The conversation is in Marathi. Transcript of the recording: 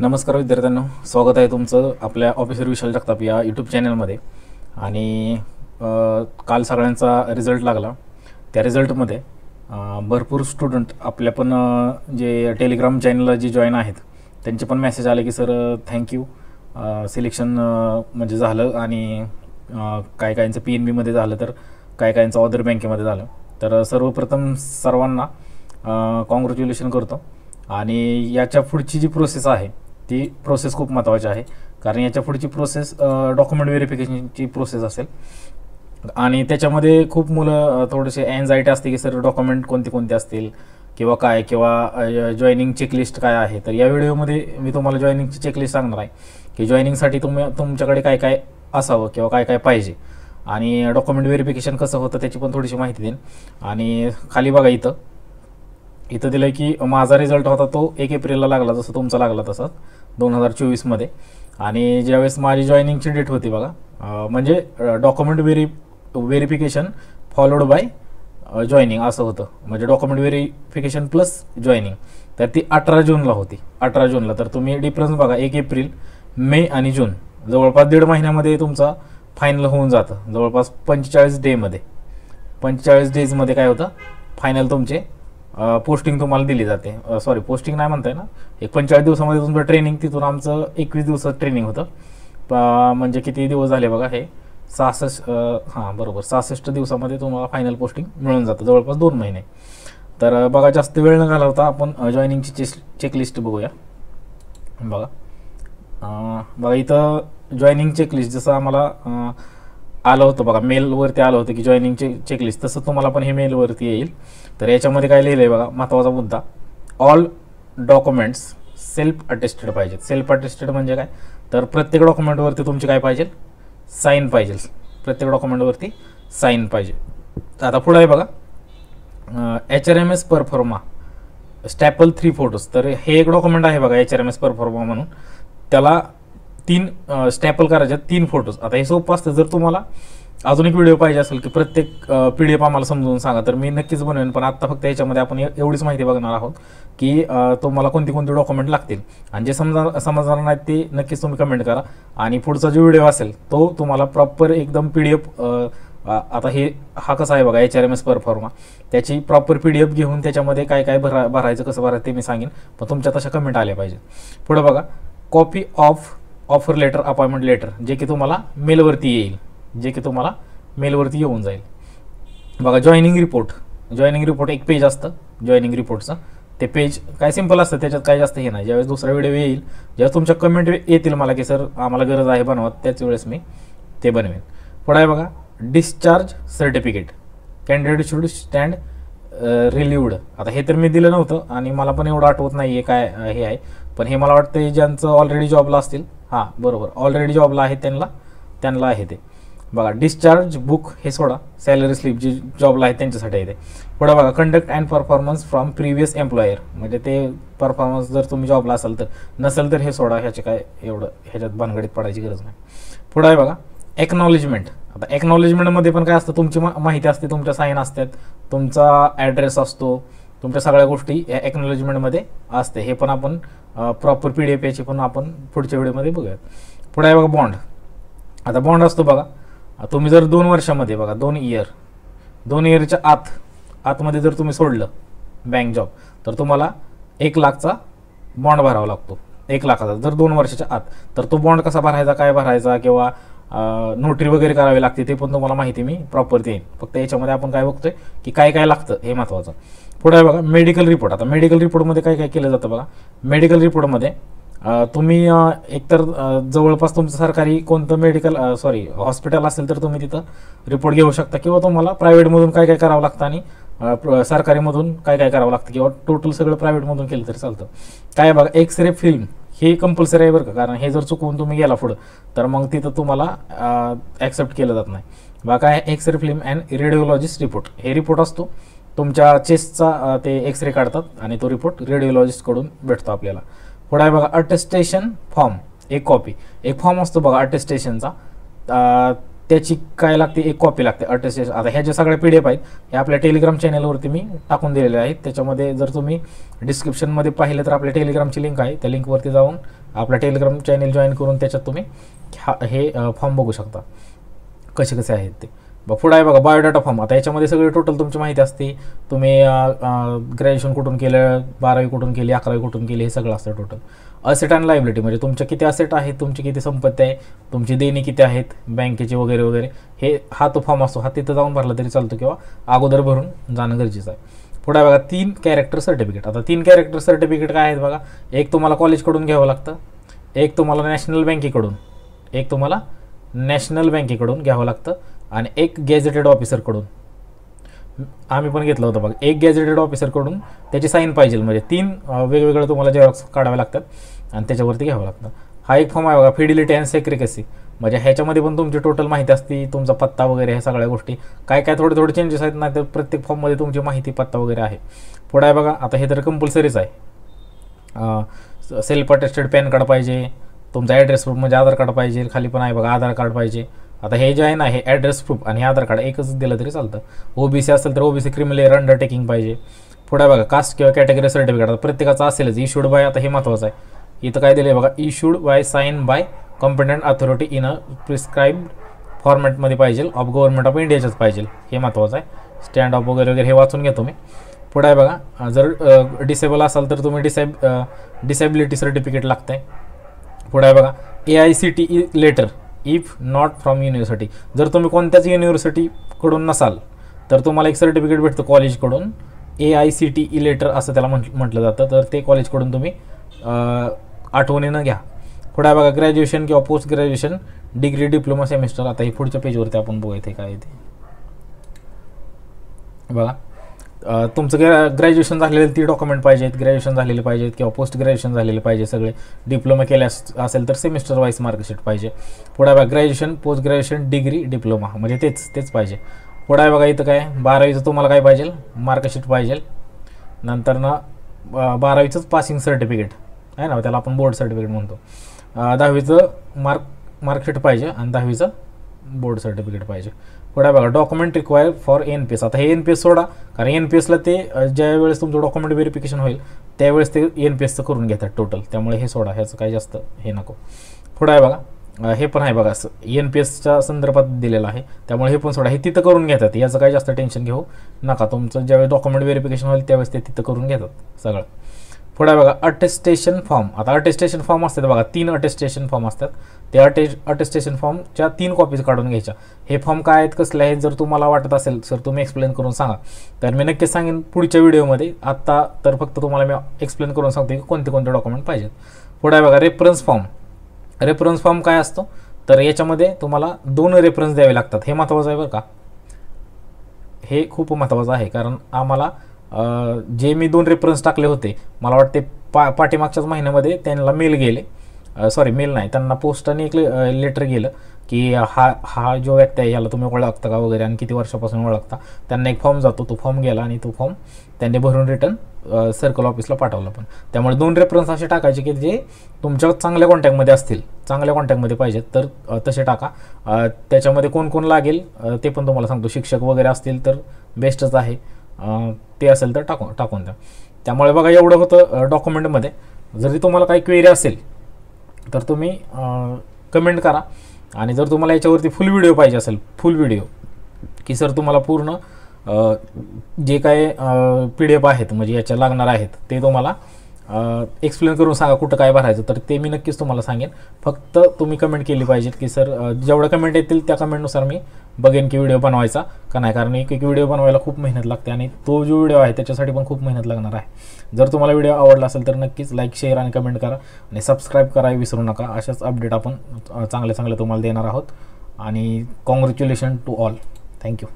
नमस्कार विद्यार्थ्यांनो, स्वागत आहे तुमचं आपल्या ऑफिसर विशाल जगताप या यूट्यूब चॅनलमध्ये। आणि काल सगळ्यांचा रिझल्ट लागला। त्या रिझल्टमध्ये भरपूर स्टुडंट आपल्या पण जे टेलिग्राम चॅनलला जे जॉईन आहेत त्यांचे पण मेसेज आले की सर थँक्यू, सिलेक्शन म्हणजे झालं आणि काय कायांचं PNB मध्ये झालं, तर काय कायांचं ऑदर बँकेमध्ये झालं। तर सर्वप्रथम सर्वांना कॉंग्रॅच्युलेशन करतो। आणि याच्या पुढची जी प्रोसेस आहे ती प्रोसेस खूप महत्त्वाची आहे, कारण याच्या पुढची प्रोसेस डॉक्युमेंट व्हेरिफिकेशनची प्रोसेस असेल। आणि त्याच्यामध्ये खूप मुलं थोडेसे एन्झायटी असते की सर डॉक्युमेंट कोणते कोणते असतील किंवा काय, किंवा जॉईनिंग चेकलिस्ट काय आहे। तर या व्हिडिओमध्ये मी तुम्हाला जॉईनिंगची चेकलिस्ट सांगणार आहे की जॉईनिंगसाठी तुमच्याकडे काय काय असावं किंवा काय काय पाहिजे, आणि डॉक्युमेंट व्हेरिफिकेशन कसं होतं त्याची पण थोडीशी माहिती देईन। आणि खाली बघा, इथं दिलं की माझा रिझल्ट होता तो 1 एप्रिलला लागला, जसं तुमचा लागला तसं 2024 मध्ये। आणि ज्यावेळेस माझी जॉईनिंगची डेट होती बघा, म्हणजे document verification followed by joining असं होतं, म्हणजे डॉक्युमेंट व्हेरिफिकेशन प्लस जॉईनिंग। तर ती 18 जूनला होती, 18 जूनला। तर तुम्ही डिफरन्स बघा, 1 एप्रिल, मे आणि जून, जवळपास 1.5 महिन्यामध्ये तुमचा फायनल होऊन जातं। जवळपास 45 डेमध्ये, 45 डेजमध्ये काय होतं, फायनल तुमचे पोस्टिंग तुम्हाला दिली जाते। सॉरी, पोस्टिंग नाही म्हणताय ना, एक 45 दिवसामध्ये तुमचं ट्रेनिंग, तिथून आमचं 21 दिवसाचं ट्रेनिंग होतं। म्हणजे किती दिवस झाले बघा, हे 66, हां बरोबर, 66 दिवसामध्ये तुम्हाला फायनल पोस्टिंग मिळून जातं, जवळपास 2 महिने। तर बघा, जास्त वेळ न घालवता आपण जॉईनिंगची चेकलिस्ट बघूया। बघा इथं जॉईनिंग चेकलिस्ट जसं आम्हाला आलं होतं बघा, मेलवरती आलं होतं की जॉईनिंगचे चेकलिस्ट, तसं तुम्हाला पण हे मेलवरती येईल। तर याच्यामध्ये काय लिहिलं आहे बघा, महत्त्वाचा मुद्दा, ऑल डॉक्युमेंट्स सेल्फ अटेस्टेड पाहिजेत। सेल्फ अटेस्टेड म्हणजे काय, तर प्रत्येक डॉक्युमेंटवरती तुमची काय पाहिजे, साईन पाहिजे, प्रत्येक डॉक्युमेंटवरती साईन पाहिजे। आता पुढे आहे बघा, HRMS परफॉर्मा स्टॅपल 3 फोटोज। तर हे एक डॉक्युमेंट आहे बघा, HRMS परफॉर्मा म्हणून, त्याला 3 स्टॅपल करायचे, 3 फोटोज। आता हे सोपं असतं, जर तुम्हाला अजून एक व्हिडिओ पाहिजे असेल की प्रत्येक PDF आम्हाला समजून सांगा, तर मी नक्कीच बनवेन। पण आत्ता फक्त याच्यामध्ये आपण एवढीच माहिती बघणार आहोत की तुम्हाला कोणती कोणती डॉक्युमेंट लागतील, आणि जे समजणार नाहीत ते नक्कीच तुम्ही कमेंट करा। आणि पुढचा जो व्हिडिओ असेल तो तुम्हाला प्रॉपर एकदम PDF, आता हा कसा आहे बघा HRMS परफॉर्मा, त्याची प्रॉपर PDF घेऊन त्याच्यामध्ये काय काय भरायचं, कसं भरायचं ते मी सांगेन, पण तुमच्या तशा कमेंट आल्या पाहिजे। पुढे बघा, copy of offer letter, appointment letter, जे की तुम्हाला मेलवरती येईल, येऊन जाईल। बघा, जॉईनिंग रिपोर्ट एक पेज असतं जॉईनिंग रिपोर्टचं। ते पेज काय सिंपल असतं, त्याच्यात काय जास्त हे नाही। ज्यावेळेस दुसरा व्हिडिओ येईल, ज्यावेळेस तुमच्या कमेंट येतील मला की सर आम्हाला गरज आहे बनवा, त्याच वेळेस मी ते बनवेन। पुढे आहे बघा, discharge certificate, candidate should stand relieved. आता हे तर मी दिलं नव्हतं आणि मला पण एवढं आठवत नाही आहे काय हे आहे, पण हे मला वाटतं ज्यांचं ऑलरेडी जॉबला असतील, हां बरोबर, ऑलरेडी जॉबला आहे त्यांना आहे ते। बघा, डिस्चार्ज बुक हे सोडा, सॅलरी स्लिप जी जॉबला आहे त्यांच्यासाठी आहे ते। पुढे बघा, conduct and performance from previous employer, म्हणजे ते परफॉर्मन्स जर तुम्ही जॉबला असाल तर, नसेल तर हे सोडा, ह्याचे काय एवढं ह्याच्यात भानगडीत पडायची गरज नाही। पुढे आहे बघा, एक्नॉलेजमेंट। आता एक्नॉलेजमेंटमध्ये पण काय असतं, तुमची माहिती असते, तुमच्या साईन असतात, तुमचा ॲड्रेस असतो, तुमच्या सगळ्या गोष्टी या एक्नॉलेजमेंटमध्ये असते। हे पण आपण प्रॉपर PDF याची पण आपण पुढच्या व्हिडिओमध्ये बघूयात। पुढे आहे बघा, बॉन्ड। आता बॉन्ड असतो बघा, तुम्ही जर 2 वर्षामध्ये बघा, 2 इयरच्या आतमध्ये जर तुम्ही सोडलं बँक जॉब, तर तुम्हाला 1 लाखचा बॉन्ड भरावा लागतो, 1 लाखाचा जर 2 वर्षाच्या आत। तर तो बॉन्ड कसा भरायचा, काय भरायचा, किंवा नोटरी वगैरे करावी लागते, ते पण तुम्हाला माहिती मी प्रॉपर देईन। फक्त याच्यामध्ये आपण काय बघतोय की काय काय लागतं हे महत्त्वाचं। पुढे आहे बघा, मेडिकल रिपोर्ट। आता मेडिकल रिपोर्टमध्ये काय काय केलं जातं बघा, मेडिकल रिपोर्टमध्ये तुम्ही एकतर जवळपास तुमचं सरकारी कोणतं हॉस्पिटल असेल तर तुम्ही तिथं रिपोर्ट घेऊ शकता, किंवा तुम्हाला प्रायव्हेटमधून काय काय करावं लागतं आणि सरकारीमधून काय काय करावं लागतं, किंवा टोटल सगळं प्रायव्हेटमधून केलं तरी चालतं। काय बघा, एक्सरे फिल्म हे कंपल्सरी आहे बरं का, कारण हे जर चुकवून तुम्ही गेला पुढं तर मग तिथं तुम्हाला ॲक्सेप्ट केलं जात नाही। बघा, काय X ray film and radiologist report, हे रिपोर्ट असतो तुमच्या चेस्टचा, ते एक्सरे काढतात आणि तो रिपोर्ट रेडिओलॉजिस्टकडून भेटतो आपल्याला। पुढे आहे बघा, अटेस्टेशन फॉर्म, एक कॉपी, एक फॉर्म असतो बघा अटेस्टेशनचा, त्याची काय लागते, एक कॉपी लागते अटेस्टेशन. आता ह्या ज्या सगळ्या PDF आहेत हे आपल्या टेलिग्राम चॅनलवरती मी टाकून दिलेले आहेत. त्याच्यामध्ये जर तुम्ही डिस्क्रिप्शनमध्ये पाहिलं तर आपल्या टेलिग्रामची लिंक आहे, त्या लिंकवरती जाऊन आपला टेलिग्राम चॅनल जॉईन करून त्याच्यात तुम्ही हे फॉर्म बघू शकता कसे कसे आहेत ते. पुढे आहे बघा बायोडाटा फॉर्म. आता याच्यामध्ये सगळी टोटल तुमची माहिती असते. तुम्ही ग्रॅज्युएशन कुठून केलं, 12वी कुठून केली, 11वी कुठून केली, हे सगळं असतं टोटल. असेट अँड लायबिलिटी म्हणजे तुमच्या किती असेट आहेत, तुमची किती संपत्ती आहे, तुमची देणी किती आहेत बँकेची वगैरे वगैरे, हे हा तो फॉर्म असतो. हा तिथं जाऊन भरला तरी चालतो किंवा अगोदर भरून जाणं गरजेचं आहे. पुढे बघा 3 कॅरेक्टर सर्टिफिकेट. आता 3 कॅरेक्टर सर्टिफिकेट काय आहेत बघा, एक तुम्हाला कॉलेजकडून घ्यावं लागतं, एक तुम्हाला नॅशनल बँकेकडून घ्यावं लागतं आणि एक गॅझेटेड ऑफिसरकडून. आम्ही पण घेतलं होतं बघा. एक गॅझेटेड ऑफिसरकडून त्याची साईन पाहिजे, म्हणजे 3 वेगवेगळं तुम्हाला जेरॉक्स काढावे लागतात आणि त्याच्यावरती घ्यावं लागतं. हा एक फॉर्म आहे बघा फिडिलिटी अँड सेक्रेसी. म्हणजे ह्याच्यामध्ये पण तुमची टोटल माहिती असते, तुमचा पत्ता वगैरे, ह्या सगळ्या गोष्टी. काय काय थोडे चेंजेस आहेत ना, तर प्रत्येक फॉर्ममध्ये तुमची माहिती पत्ता वगैरे आहे. पुढे आहे बघा, आता हे तर कंपल्सरीच आहे. सेल्फ अटेस्टेड पॅन कार्ड पाहिजे, तुमचा ॲड्रेस प्रूफ म्हणजे आधार कार्ड पाहिजे. खाली पण आहे बघा आधार कार्ड पाहिजे. आता हे जे आहे ना, हे ॲड्रेस प्रूफ आणि हे आधार कार्ड एकच दिलं तरी चालतं. OBC असेल तर OBC क्रिमिनल अंडरटेकिंग पाहिजे. पुढे बघा कास्ट किंवा कॅटेगरी सर्टिफिकेट. आता प्रत्येकाचं असेलच. इशूड बाय, आता हे महत्त्वाचं आहे. इथं काय दिलं आहे बघा, issued by sign by competent authority in a prescribed फॉर्मॅटमध्ये पाहिजे, ऑफ गव्हर्नमेंट ऑफ इंडियाचंच पाहिजे, हे महत्त्वाचं आहे. स्टँड ऑफ वगैरे वगैरे हे वाचून घेतो मी. पुढे आहे बघा, जर डिसेबल असाल तर तुम्ही डिसेबिलिटी सर्टिफिकेट लागतं आहे. पुढे आहे बघा AICTE letter if not from university. जर तुम्ही कोणत्याच युनिव्हर्सिटीकडून नसाल तर तुम्हाला एक सर्टिफिकेट भेटतं कॉलेजकडून, AICTE लेटर असं त्याला म्हटलं जातं. तर ते कॉलेजकडून तुम्ही आठवणीनं घ्या. पुढे आहे बघा ग्रॅज्युएशन किंवा post graduation degree, diploma, semester. आता हे पुढच्या पेजवरती आपण बघू इथे काय ते बघा. तुमचं ग्रॅज्युएशन झालेले ती डॉक्युमेंट पाहिजेत, ग्रॅज्युएशन झालेले पाहिजेत किंवा पोस्ट ग्रॅज्युएशन झालेले पाहिजे सगळे. डिप्लोमा केल्या असेल तर सेमिस्टर वाईज मार्कशीट पाहिजे. पुढे बघा graduation, post graduation, degree, diploma म्हणजे तेच पाहिजे. पुढे बघा इथं काय 12वीचं तुम्हाला काय पाहिजे, मार्कशीट पाहिजे. नंतर ना 12वीचंच पासिंग सर्टिफिकेट आहे ना, त्याला आपण बोर्ड सर्टिफिकेट म्हणतो. 10वीचं मार्कशीट पाहिजे आणि 10वीचं बोर्ड सर्टिफिकेट पाहिजे. पुढे बघा डॉक्युमेंट रिक्वायर फॉर NPS. आता हे NPS सोडा, कारण NPSला ते ज्या वेळेस तुमचं डॉक्युमेंट व्हेरिफिकेशन होईल त्यावेळेस ते NPSचं करून घेतात टोटल, त्यामुळे हे सोडा, ह्याचं काही जास्त हे नको. पुढे आहे बघा, हे पण आहे बघा NPSच्या संदर्भात दिलेलं आहे, त्यामुळे हे पण सोडा, हे तिथं करून घेतात, याचं काही जास्त टेन्शन घेऊ नका. तुमचं ज्यावेळेस डॉक्युमेंट व्हेरिफिकेशन होईल त्यावेळेस ते तिथं करून घेतात सगळं. पुढे बघा अटेस्टेशन फॉर्म. आता अटेस्टेशन फॉर्म असतात बघा, 3 अटेस्टेशन फॉर्म असतात. त्या अटेस्टेशन फॉर्मच्या 3 कॉपीज काढून घ्यायच्या. हे फॉर्म काय आहेत, कसले आहेत, जर तुम्हाला वाटत असेल सर तुम्ही एक्सप्लेन करून सांगा तर मी नक्कीच सांगेन पुढच्या व्हिडिओमध्ये. आत्ता तर फक्त तुम्हाला मी एक्सप्लेन करून सांगतो की कोणते कोणते डॉक्युमेंट पाहिजेत. पुढे बघा रेफरन्स फॉर्म. रेफरन्स फॉर्म काय असतो, तर याच्यामध्ये तुम्हाला 2 रेफरन्स द्यावे लागतात. हे महत्त्वाचं आहे बरं का, हे खूप महत्त्वाचं आहे. कारण आम्हाला जे मी 2 रेफरन्स टाकले होते, मला वाटते पाठीमागच्याच महिन्यामध्ये त्यांना मेल गेले, सॉरी मेल नाही, त्यांना पोस्टाने एक लेटर गेलं की हा जो व्यक्ती आहे याला तुम्ही ओळखता का वगैरे आणि किती वर्षापासून ओळखता. त्यांना एक फॉर्म जातो, तो फॉर्म गेला आणि तो फॉर्म त्यांनी भरून रिटर्न सर्कल ऑफिसला पाठवला. पण त्यामुळे 2 रेफरन्स असे टाकायचे की जे तुमच्या चांगल्या कॉन्टॅक्टमध्ये असतील, चांगल्या कॉन्टॅक्टमध्ये पाहिजेत तर तसे टाका. त्याच्यामध्ये कोण कोण लागेल ते पण तुम्हाला सांगतो. शिक्षक वगैरे असतील तर बेस्टच आहे, ते असेल तर टाकून द्या. त्यामुळे बघा एवढं होतं डॉक्युमेंटमध्ये. जरी तुम्हाला काही क्वेरी असेल तर तुम्ही कमेंट करा. आणि जर तुम्हाला याच्यावरती फुल व्हिडिओ पाहिजे असेल, फुल व्हिडिओ की सर तुम्हाला पूर्ण जे काय PDF आहेत म्हणजे याच्या लागणार आहेत ते तुम्हाला एक्सप्लेन करून सांगा कुठं काय भरायचं, तर ते मी नक्कीच तुम्हाला सांगेन. फक्त तुम्ही कमेंट केली पाहिजेत की सर जेवढं कमेंट येतील त्या कमेंटनुसार मी बघेन की व्हिडिओ बनवायचा का नाही. कारण एक व्हिडिओ बनवायला खूप मेहनत लागते आणि तो जो व्हिडिओ आहे त्याच्यासाठी पण खूप मेहनत लागणार आहे. जर तुम्हाला व्हिडिओ आवडला असेल तर नक्कीच लाईक, शेअर आणि कमेंट करा आणि सबस्क्राईब करायला विसरू नका. अशाच अपडेट आपण चांगले तुम्हाला देणार आहोत. आणि कॉंग्रॅच्युलेशन टू ऑल. थँक्यू.